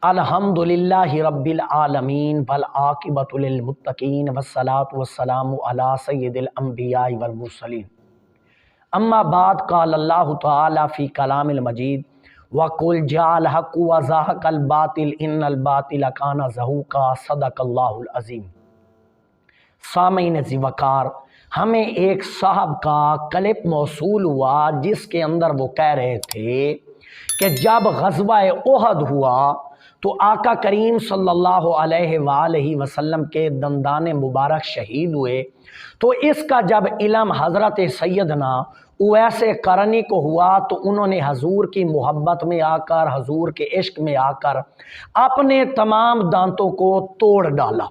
अल्हम्दुलिल्लाहि रब्बिल आलमीन वल आकिबतु लिल मुत्तकीन वस्सलातु वस्सलामु अला सय्यिदिल अंबियाइ वल मुरसलीन अम्मा बाद क़ाल अल्लाहु तआला फ़ी कलामिल मजीद वकुल जाल हक़ व ज़हक़ल बातिल इन्नल बातिल काना ज़हूक़ा सदक़ल्लाहुल अज़ीम। सामीन ज़िवकार, हमें एक साहब का क्लिप मौसूल हुआ जिसके अंदर वो कह रहे थे कि जब ग़ज़वा उहद हुआ तो आका करीम सल्लल्लाहु अलैहि वसल्लम के दंदाने मुबारक शहीद हुए, तो इसका जब इल्म हज़रत सैयदना उवैसे करनी को हुआ तो उन्होंने हजूर की मोहब्बत में आकर, हजूर के इश्क में आकर अपने तमाम दांतों को तोड़ डाला।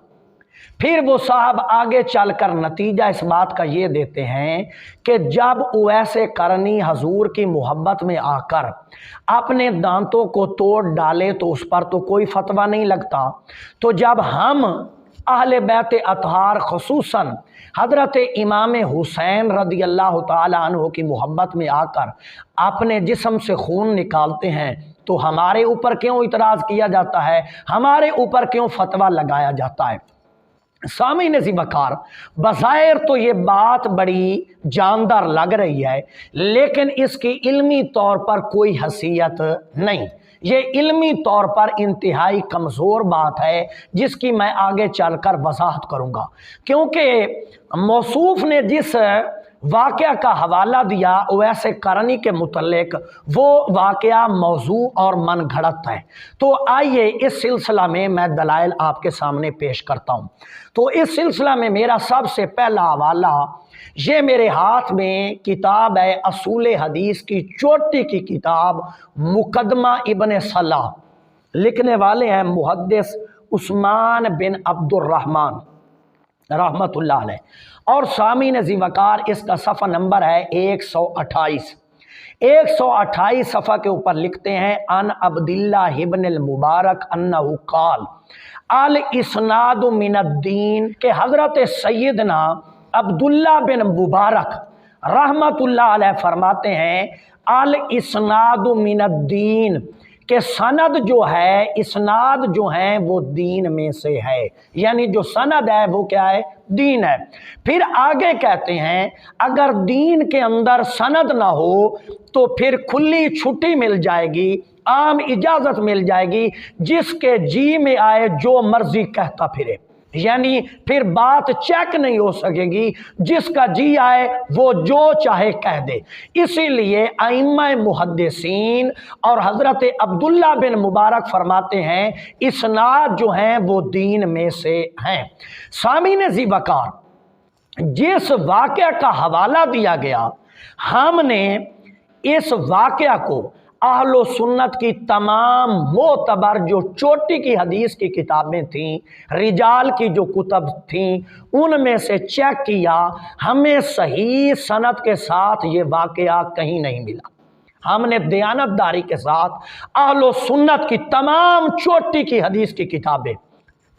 फिर वो साहब आगे चलकर नतीजा इस बात का ये देते हैं कि जब उवैसे करनी हजूर की मोहब्बत में आकर अपने दांतों को तोड़ डाले तो उस पर तो कोई फतवा नहीं लगता, तो जब हम अहले बैत अतहार खुसूसन हज़रत इमाम हुसैन रदी अल्लाह ताला अन्हु की मोहब्बत में आकर अपने जिस्म से खून निकालते हैं तो हमारे ऊपर क्यों इतराज़ किया जाता है, हमारे ऊपर क्यों फतवा लगाया जाता है। सामीन ज़िवकार, बज़ाहिर तो ये बात बड़ी जानदार लग रही है, लेकिन इसकी इल्मी तौर पर कोई हैसियत नहीं। ये इल्मी तौर पर इंतहाई कमज़ोर बात है जिसकी मैं आगे चलकर वजाहत करूँगा, क्योंकि मौसूफ़ ने जिस वाक़या का हवाला दिया वैसे करनी के मुतल्लिक वो वाक़या मौजू और मन घड़त है। तो आइए इस सिलसिला में मैं दलाइल आपके सामने पेश करता हूँ। तो इस सिलसिला में मेरा सबसे पहला हवाला ये मेरे हाथ में किताब है, असूल हदीस की चोटी की किताब मुकदमा इब्न सलाह, लिखने वाले हैं मुहद्दिस उस्मान बिन अब्दुर्रहमान रहमतुल्लाह अलैह, और सामीन ज़िवकार इसका सफ़ा नंबर है 128। 128 सफ़ा के ऊपर लिखते हैं अन अब्दुल्लाह इब्न मुबारक अन्नहु क़ाल अल इस्नादु मिनद्दीन, के हज़रत सैयदना अब्दुल्ला बिन मुबारक रहमतुल्लाह अलैह फरमाते हैं अल इस्नादु मिनद्दीन, के सनद जो है, इसनाद जो है वो दीन में से है, यानी जो सनद है वो क्या है, दीन है। फिर आगे कहते हैं अगर दीन के अंदर सनद ना हो तो फिर खुली छुट्टी मिल जाएगी, आम इजाज़त मिल जाएगी, जिसके जी में आए जो मर्जी कहता फिरे, यानी फिर बात चेक नहीं हो सकेगी, जिसका जी आए वो जो चाहे कह दे। इसीलिए आइम्मा मुहद्दिसीन और हज़रत अब्दुल्ला बिन मुबारक फरमाते हैं इसनाद जो हैं वो दीन में से हैं। सामीन ज़िवकार, जिस वाक़या का हवाला दिया गया हमने इस वाक़या को अहलो सुन्नत की तमाम मोतबर जो चोटी की हदीस की किताबें थीं, रिजाल की जो कुतब थीं, उनमें से चेक किया, हमें सही सनद के साथ ये वाक़या कहीं नहीं मिला। हमने दयानतदारी के साथ अहलो सुन्नत की तमाम चोटी की हदीस की किताबें,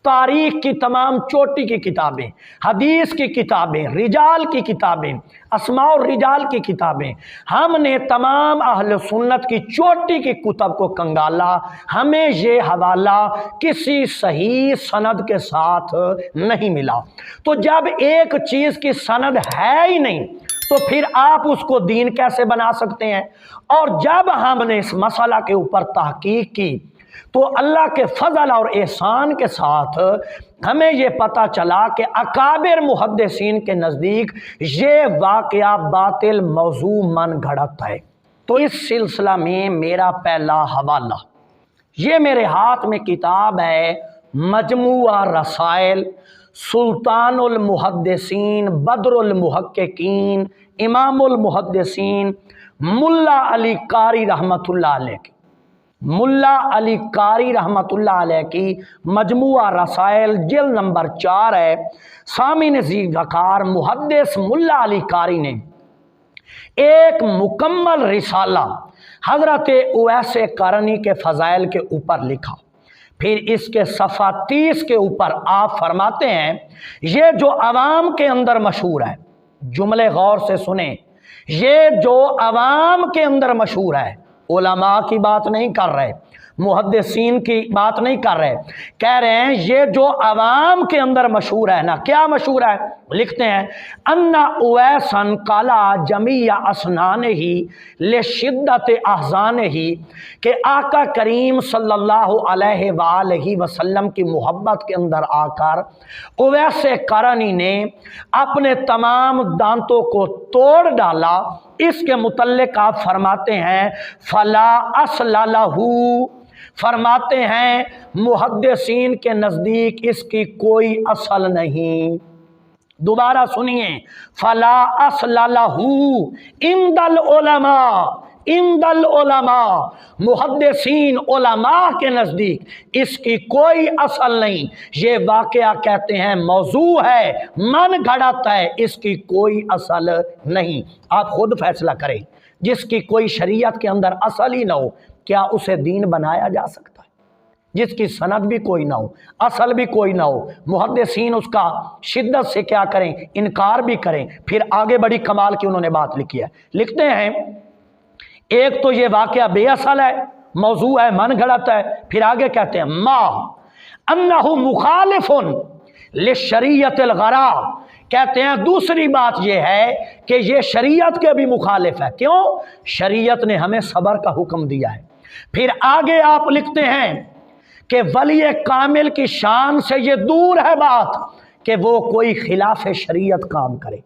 तारीख की तमाम चोटी की किताबें, हदीस की किताबें, रिजाल की किताबें, अस्मा और रिजाल की किताबें, हमने तमाम अहले सुन्नत की चोटी की कुतब को कंगाला, हमें ये हवाला किसी सही सनद के साथ नहीं मिला। तो जब एक चीज़ की सनद है ही नहीं तो फिर आप उसको दीन कैसे बना सकते हैं। और जब हमने इस मसला के ऊपर तहकीक की तो अल्लाह के फजल और एहसान के साथ हमें ये पता चला कि अकाबिर मुहद्दिसीन के नज़दीक ये वाक़या बातिल मौजू मन घड़त है। तो इस सिलसिला में मेरा पहला हवाला, ये मेरे हाथ में किताब है मजमुआ रसाइल सुल्तानुल मुहद्दिसीन बदरुल मुहक्किकीन इमामुल मुहद्दिसीन मुल्ला अली कारी रहमतुल्लाह अलैह की, मुल्ला अली कारी रहमतुल्लाह अलैह की मजमुआ रसाइल जिल्द नंबर 4 है। सामीन ज़िवकार, मुहद्दिस मुल्ला अली कारी ने एक मुकम्मल रिसाला हज़रत उवैसे करनी के फ़ज़ाइल के ऊपर लिखा। फिर इसके सफ़ा 30 के ऊपर आप फरमाते हैं ये जो अवाम के अंदर मशहूर है, जुमले गौर से सुने, ये जो अवाम के अंदर मशहूर है, उलमा की बात नहीं कर रहे, मुहद्दिसीन की बात नहीं कर रहे, कह रहे हैं ये जो अवाम के अंदर मशहूर है ना। क्या मशहूर है? लिखते हैं अन्ना उवैसन काला जमिया असनान ही ले शिद्दत अहजान ही, कि आका करीम सल्लल्लाहु अलैहि वसल्लम की मोहब्बत के अंदर आकर उवैस करनी ने अपने तमाम दांतों को तोड़ डाला। इसके मुतल्लिक आप फरमाते हैं फला असला लहू, फरमाते हैं मुहद्दिसीन के नज़दीक इसकी कोई असल नहीं। दोबारा सुनिए, फला असला लहू इंदल उलमा, इंदल उलमा, मुहद्दिसीन उलमा के नज़दीक इसकी कोई असल नहीं। ये वाक़या कहते हैं मौजू है, मन घड़त है, इसकी कोई असल नहीं। आप खुद फैसला करें, जिसकी कोई शरीयत के अंदर असल ही ना हो, क्या उसे दीन बनाया जा सकता है? जिसकी सनद भी कोई ना हो, असल भी कोई ना हो, मुहद्दिसीन उसका शिद्दत से क्या करें, इनकार भी करें। फिर आगे बड़ी कमाल की उन्होंने बात लिखी है। लिखते हैं एक तो ये वाक़या बेअसल है, मौजू है, मन घड़त है। फिर आगे कहते हैं मा अन्नहु मुखालिफुन लिशरीयतिल गरा, कहते हैं दूसरी बात यह है कि ये शरीयत के भी मुखालिफ है। क्यों? शरीयत ने हमें सब्र का हुक्म दिया है। फिर आगे आप लिखते हैं कि वली कामिल की शान से ये दूर है बात कि वो कोई खिलाफ शरीयत काम करे,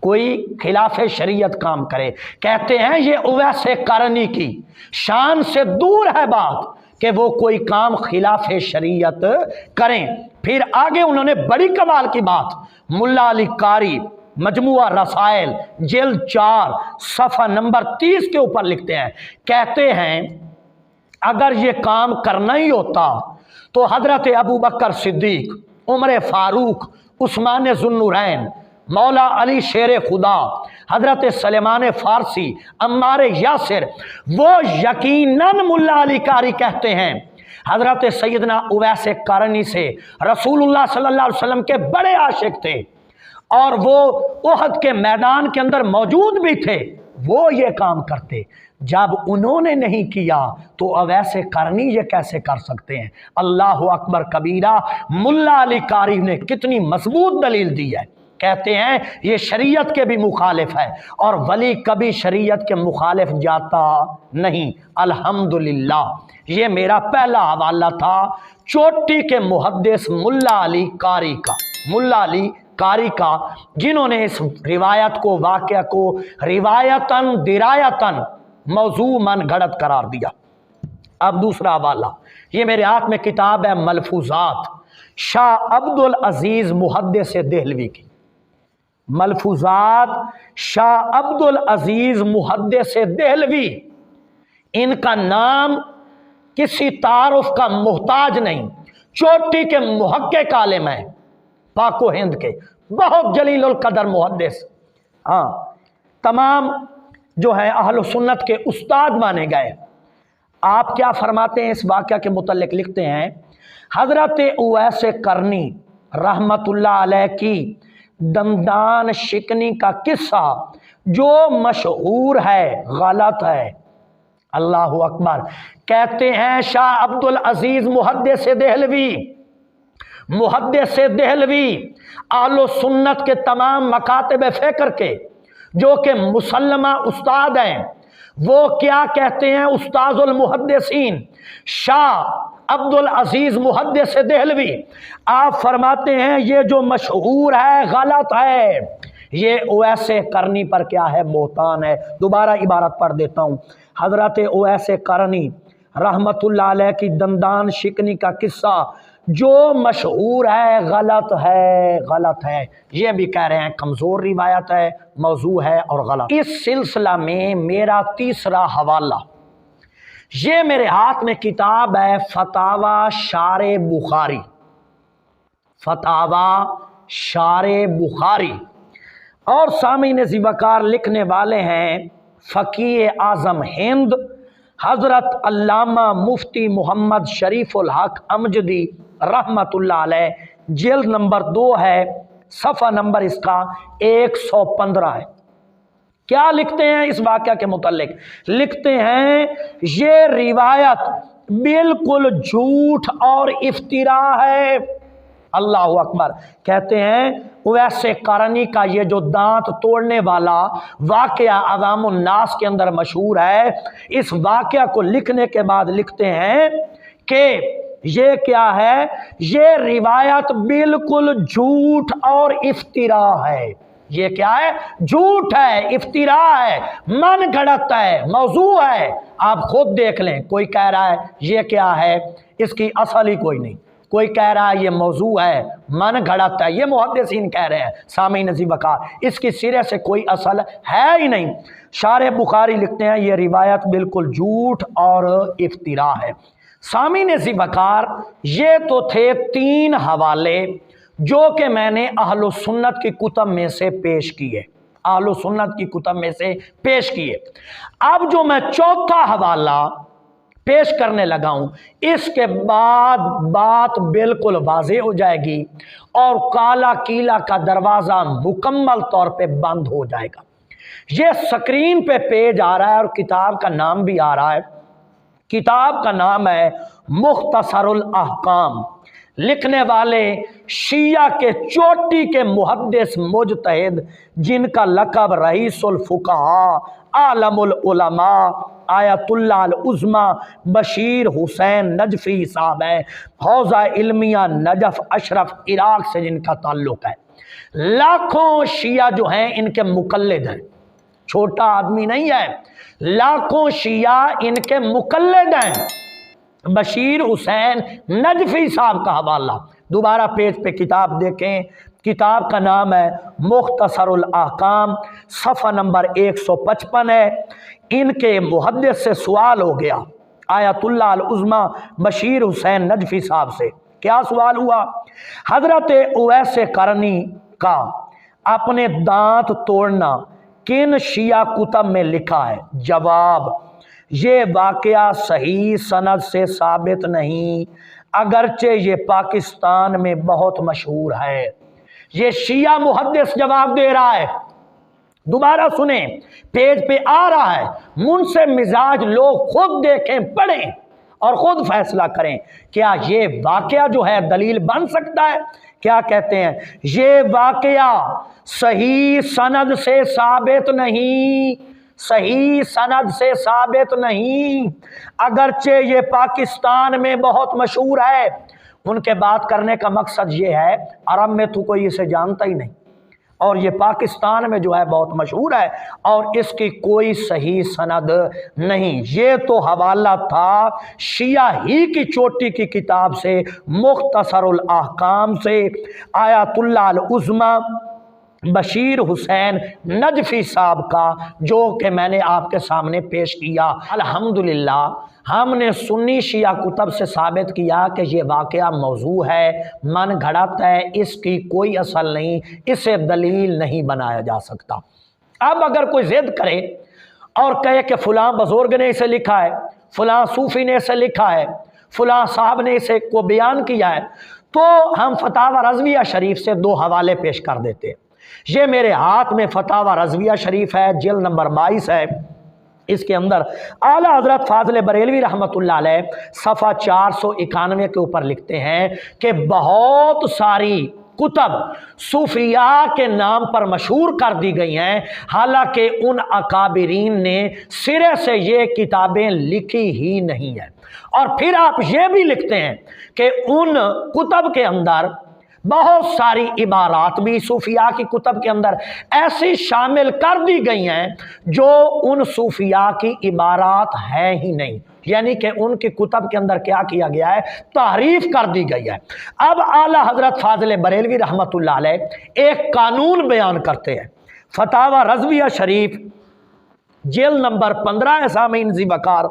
कोई खिलाफ शरीयत काम करे। कहते हैं ये उवैस करनी की शान से दूर है बात कि वो कोई काम खिलाफ शरीयत करें। फिर आगे उन्होंने बड़ी कमाल की बात मुल्ला अली कारी मजमुआ रसाइल जिल्द 4 सफ़ा नंबर 30 के ऊपर लिखते हैं। कहते हैं अगर ये काम करना ही होता तो हजरत अबू बकर सिद्दीक, उमर फारूक, उस्मान ज़ुन्नुरैन, मौला अली शेर खुदा, हजरत सलेमान फारसी, अम्मार यासिर, वो यकीनन मुल्ला अली कारी कहते हैं हजरत सैयदना उवैस करनी से रसूलुल्लाह सल्लल्लाहु अलैहि वसल्लम के बड़े आशिक थे और वो उहद के मैदान के अंदर मौजूद भी थे, वो ये काम करते। जब उन्होंने नहीं किया तो उवैस करनी ये कैसे कर सकते हैं? अल्लाहु अकबर कबीरा। मुल्ला अली कारी ने कितनी मजबूत दलील दी है। कहते हैं ये शरीयत के भी मुखालिफ है और वली कभी शरीयत के मुखालिफ जाता नहीं। अल्हम्दुलिल्लाह। ये मेरा पहला हवाला था चोटी के मुहद्दिस मुल्ला अली कारी का, मुल्ला अली कारी का, जिन्होंने इस रिवायत को, वाक़या को रिवायतन दिरायतन मौजू मन घड़त करार दिया। अब दूसरा हवाला, ये मेरे हाथ में किताब है मलफूजात शाह अब्दुल अजीज मुहद्दिस देहलवी की। मलफूजात शाह अब्दुल अजीज मुहद्दिस देहलवी, इनका नाम किसी तारुफ का मोहताज नहीं, चोटी के मुहक्किक आलिम है, पाको हिंद के बहुत जलीलुल कदर मुहद्दिस। हाँ, तमाम जो है अहल सुन्नत के उस्ताद माने गए। आप क्या फरमाते हैं इस वाक़या के मुतल्लिक? लिखते हैं हज़रत उवैस करनी रहमतुल्लाह अलैह की दंदान शिकनी का किस्सा जो मशहूर है गलत है। अल्लाहु अकबर। कहते हैं शाह अब्दुल अजीज मुहद्दिस देहलवी, मुहद्दिस देहलवी आलो सुन्नत के तमाम मकातिब फ़िक्र के जो कि मुसल्लमा उस्ताद हैं, वो क्या कहते हैं? उस्ताजुल मुहद्दिसीन शाह अब्दुल अजीज मुहद्दिस देहलवी, आप फरमाते हैं ये जो मशहूर है गलत है, ये उवैस करनी पर क्या है? बोहतान है। दोबारा इबारत पढ़ देता हूँ। हज़रत उवैस करनी रहमतुल्लाह अलैह की दंदान शिकनी का किस्सा जो मशहूर है गलत है, गलत है। ये भी कह रहे हैं कमज़ोर रिवायत है, मौजू है और गलत। इस सिलसिला में मेरा तीसरा हवाला, ये मेरे हाथ में किताब है फतावा शारे बुखारी, फतावा शारे बुखारी, और सामीन ज़िवकार लिखने वाले हैं फ़कीह आज़म हिंद हज़रत अल्लामा मुफ्ती मोहम्मद शरीफुल हक अमजदी रहमतुल्लाह अलैह, जिल्द नंबर 2 है, सफ़ा नंबर इसका 115 है। کیا لکھتے ہیں اس واقعہ کے متعلق؟ لکھتے ہیں یہ روایت بالکل جھوٹ اور افترا ہے۔ اللہ اکبر۔ کہتے ہیں اویس قرنی کا یہ جو دانت توڑنے والا واقعہ عوام الناس کے اندر مشہور ہے، اس واقعہ کو لکھنے کے بعد لکھتے ہیں کہ یہ کیا ہے؟ یہ روایت بالکل جھوٹ اور افترا ہے۔ یہ کیا ہے؟ جھوٹ ہے، افترا ہے، من گھڑت ہے، موضوع ہے۔ آپ خود دیکھ لیں، کوئی کہہ رہا ہے یہ کیا ہے، اس کی اصل ہی کوئی نہیں، کوئی کہہ رہا ہے یہ موضوع ہے، من گھڑت ہے، یہ محدثین کہہ رہے ہیں، سامعین عزیز وقار، اس کی سرے سے کوئی اصل ہے ہی نہیں۔ شارح بخاری لکھتے ہیں یہ روایت بالکل جھوٹ اور افترا ہے۔ سامعین عزیز وقار، یہ تو تھے 3 حوالے جو کہ میں نے اہل سنت کی کتب میں سے پیش کیے، اہل سنت کی کتب میں سے پیش کیے۔ اب جو میں 4تھا حوالہ پیش کرنے لگا ہوں، اس کے بعد بات بالکل واضح ہو جائے گی اور کالا قلعہ کا دروازہ مکمل طور پہ بند ہو جائے گا۔ یہ سکرین پہ پیج آ رہا ہے اور کتاب کا نام بھی آ رہا ہے۔ کتاب کا نام ہے مختصر الاحکام، لکھنے والے شیعہ کے چوٹی کے محدث مجتہد جن کا لقب رئیس الفقہاء عالم العلماء آیت اللہ العظمی بشیر حسین نجفی صاحب ہیں، حوزہ علمیہ نجف اشرف عراق سے جن کا تعلق ہے۔ لاکھوں شیعہ جو ہیں ان کے مقلد ہیں، چھوٹا آدمی نہیں ہے، لاکھوں شیعہ ان کے مقلد ہیں۔ بشیر حسین نجفی صاحب کا حوالہ دوبارہ پیج پہ کتاب دیکھیں، کتاب کا نام ہے مختصر الاحکام، صفحہ نمبر 155 ہے۔ ان کے محدث سے سوال ہو گیا، آیت اللہ العظمی بشیر حسین نجفی صاحب سے۔ کیا سوال ہوا؟ حضرت اویس قرنی کا اپنے دانت توڑنا کن شیعہ کتب میں لکھا ہے؟ جواب: یہ واقعہ صحیح سند سے ثابت نہیں، اگرچہ یہ پاکستان میں بہت مشہور ہے۔ یہ شیعہ محدث جواب دے رہا ہے، دوبارہ سنیں، پیج پہ آ رہا ہے، منصف مزاج لوگ خود دیکھیں، پڑھیں اور خود فیصلہ کریں کیا یہ واقعہ جو ہے دلیل بن سکتا ہے۔ کیا کہتے ہیں؟ یہ واقعہ صحیح سند سے ثابت نہیں، صحیح سند سے ثابت نہیں، اگرچہ یہ پاکستان میں بہت مشہور ہے۔ ان کے بات کرنے کا مقصد یہ ہے عرب میں تو کوئی اسے جانتا ہی نہیں، اور یہ پاکستان میں جو ہے بہت مشہور ہے اور اس کی کوئی صحیح سند نہیں۔ یہ تو حوالہ تھا شیعہ ہی کی چوٹی کی کتاب سے، مختصر الاحکام سے، آیت اللہ العظمی بشیر حسین نجفی صاحب کا، جو کہ میں نے آپ کے سامنے پیش کیا۔ الحمدللہ ہم نے سنی شیعہ کتب سے ثابت کیا کہ یہ واقعہ موضوع ہے، من گھڑت ہے، اس کی کوئی اصل نہیں، اسے دلیل نہیں بنایا جا سکتا۔ اب اگر کوئی ضد کرے اور کہے کہ فلاں بزرگ نے اسے لکھا ہے، فلاں صوفی نے اسے لکھا ہے، فلاں صاحب نے اسے کو بیان کیا ہے، تو ہم فتاوی رضویہ شریف سے 2 حوالے پیش کر دیتے ہیں۔ یہ میرے ہاتھ میں فتاوی رضویہ شریف ہے، جلد نمبر 22 ہے۔ اس کے اندر اعلیٰ حضرت فاضل بریلوی رحمۃ اللہ علیہ صفحہ 491 کے اوپر لکھتے ہیں کہ بہت ساری کتب صوفیاء کے نام پر مشہور کر دی گئی ہیں، حالانکہ ان اکابرین نے سرے سے یہ کتابیں لکھی ہی نہیں ہیں۔ اور پھر آپ یہ بھی لکھتے ہیں کہ ان کتب کے اندر بہت ساری عبارات بھی صوفیاء کی کتب کے اندر ایسی شامل کر دی گئی ہیں جو ان صوفیاء کی عبارات ہیں ہی نہیں، یعنی کہ ان کی کتب کے اندر کیا کیا گیا ہے؟ تحریف کر دی گئی ہے۔ اب اعلیٰ حضرت فاضل بریلوی رحمۃ اللہ علیہ ایک قانون بیان کرتے ہیں، فتاوی رضویہ شریف جلد نمبر 15 سامعین ذی وقار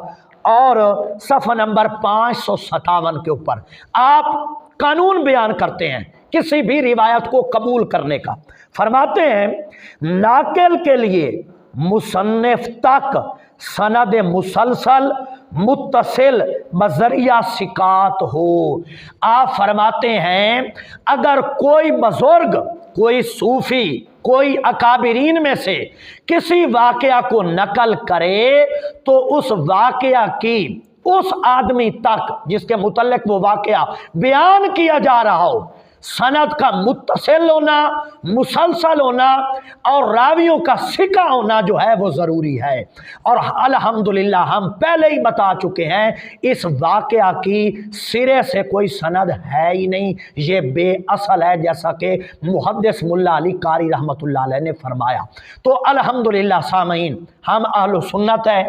اور صفحہ نمبر 557 کے اوپر آپ قانون بیان کرتے ہیں کسی بھی روایت کو قبول کرنے کا۔ فرماتے ہیں ناقل کے لیے مصنف تک سند مسلسل متصل بذریعہ ثقات ہو۔ آپ فرماتے ہیں اگر کوئی بزرگ، کوئی صوفی کوئی اکابرین میں سے کسی واقعہ کو نقل کرے تو اس واقعہ کی اس آدمی تک جس کے متعلق وہ واقعہ بیان کیا جا رہا ہو سند کا متصل ہونا، مسلسل ہونا اور راویوں کا ثقہ ہونا جو ہے وہ ضروری ہے۔ اور الحمدللہ ہم پہلے ہی بتا چکے ہیں اس واقعہ کی سرے سے کوئی سند ہے ہی نہیں، یہ بے اصل ہے، جیسا کہ محدث ملا علی قاری رحمۃ اللہ علیہ نے فرمایا۔ تو الحمدللہ سامعین، ہم اہل سنت ہے،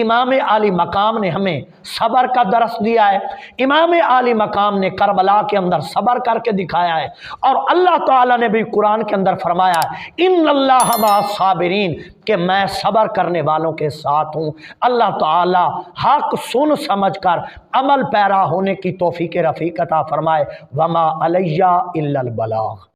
امام عالی مقام نے ہمیں صبر کا درس دیا ہے، امام عالی مقام نے کربلا کے اندر صبر کر کے دکھایا ہے، اور اللہ تعالیٰ نے بھی قرآن کے اندر فرمایا ہے ان اللہ مع الصابرین، کہ میں صبر کرنے والوں کے ساتھ ہوں۔ اللہ تعالیٰ حق سن سمجھ کر عمل پیرا ہونے کی توفیق رفیق عطا فرمائے۔ وما علیہ الا البلاغ۔